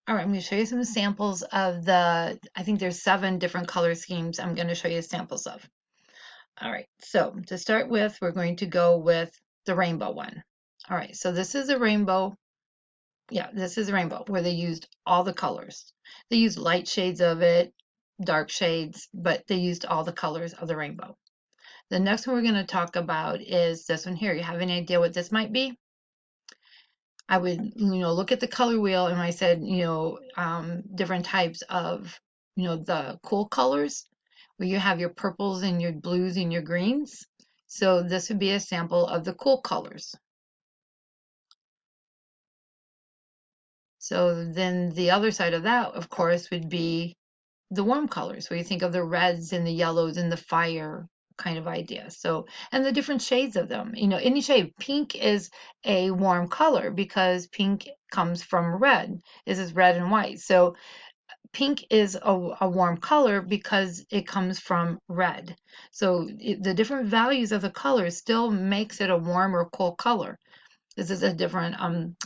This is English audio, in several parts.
All right, I'm going to show you some samples of the, I think there's 7 different color schemes I'm going to show you samples of. All right, so to start with, we're going to go with the rainbow one. All right, so this is a rainbow. Yeah, this is a rainbow where they used all the colors. They used light shades of it, dark shades, but they used all the colors of the rainbow. The next one we're going to talk about is this one here. You have any idea what this might be? I would, look at the color wheel, and I said, different types of, the cool colors, where you have your purples and your blues and your greens. So this would be a sample of the cool colors. So then the other side of that, of course, would be the warm colors, where you think of the reds and the yellows and the fire kind of idea. So, and the different shades of them, any shade. Pink is a warm color because pink comes from red. This is red and white. So pink is a warm color because it comes from red. So the different values of the colors still makes it a warm or cool color. This is a different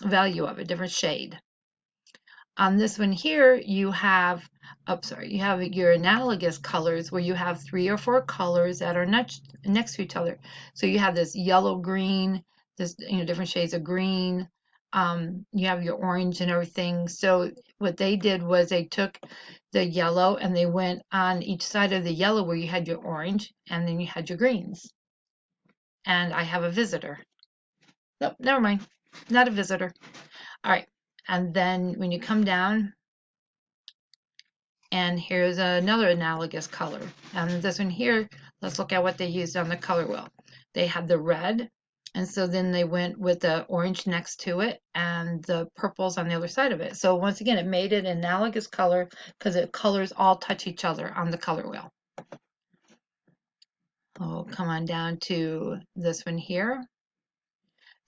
value of a different shade. On this one here, you have, you have your analogous colors where you have 3 or 4 colors that are next to each other. So you have this yellow green, this, different shades of green. You have your orange and everything. So what they did was they took the yellow and they went on each side of the yellow where you had your orange and then you had your greens. And I have a visitor. Nope, never mind. Not a visitor. All right. And then when you come down, and here's another analogous color. And this one here, let's look at what they used on the color wheel. They had the red, and so then they went with the orange next to it and the purples on the other side of it. So once again, it made it an analogous color because the colors all touch each other on the color wheel. Oh, come on down to this one here.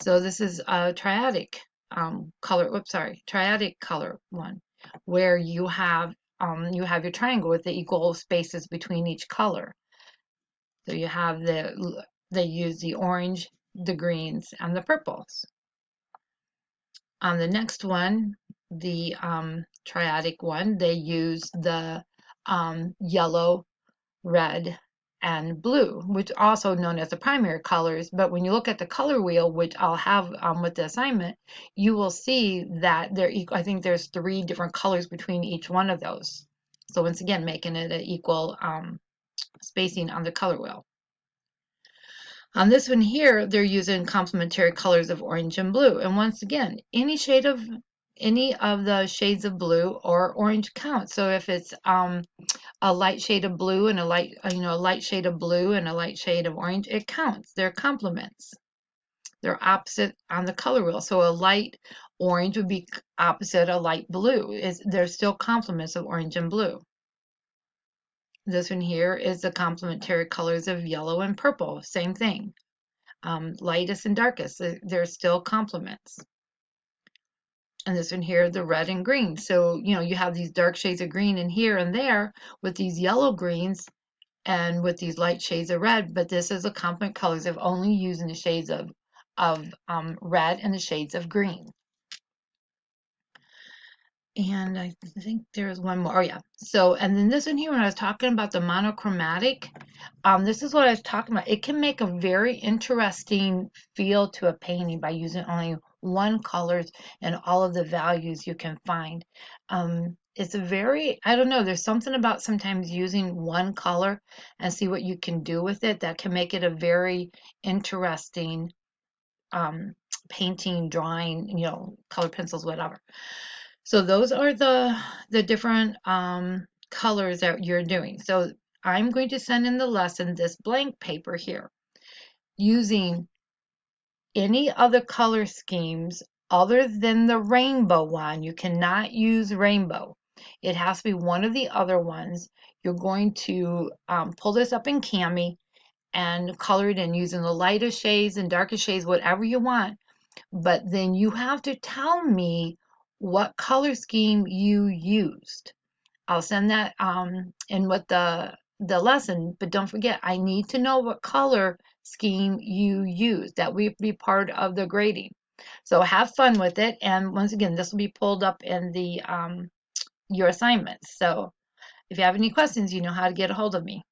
So this is a triadic color, triadic color one, where you have your triangle with the equal spaces between each color. So you have they use the orange, the greens, and the purples. On the next one, the triadic one, they use the yellow, red, and blue, which are also known as the primary colors. But when you look at the color wheel, which I'll have with the assignment, you will see that they're equal. I think there's 3 different colors between each one of those. So once again, making it an equal spacing on the color wheel. On this one here, they're using complementary colors of orange and blue. And once again, any of the shades of blue or orange counts. So if it's a light shade of blue and a light shade of blue and a light shade of orange, it counts. They're complements. They're opposite on the color wheel. So a light orange would be opposite a light blue. They're still complements of orange and blue. This one here is the complementary colors of yellow and purple. Same thing. Lightest and darkest, they're still complements. And this one here, the red and green. So, you have these dark shades of green in here and there with these yellow greens and with these light shades of red, but this is a complement colors of only using the shades of red and the shades of green. And I think there's one more. Oh yeah. So, and then this one here, when I was talking about the monochromatic, this is what I was talking about. It can make a very interesting feel to a painting by using only one colors and all of the values you can find. It's a very, I don't know, there's something about sometimes using one color and see what you can do with it that can make it a very interesting painting, drawing, color pencils, whatever. So those are the different colors that you're doing. So I'm going to send in the lesson this blank paper here using any other color schemes other than the rainbow one. You cannot use rainbow. It has to be one of the other ones. You're going to pull this up in Cami and color it in using the lightest shades and darkest shades, whatever you want. But then you have to tell me what color scheme you used. I'll send that in with the lesson, but don't forget, I need to know what color scheme you used. That will be part of the grading. So have fun with it. And once again, this will be pulled up in the your assignments. So if you have any questions, you know how to get a hold of me.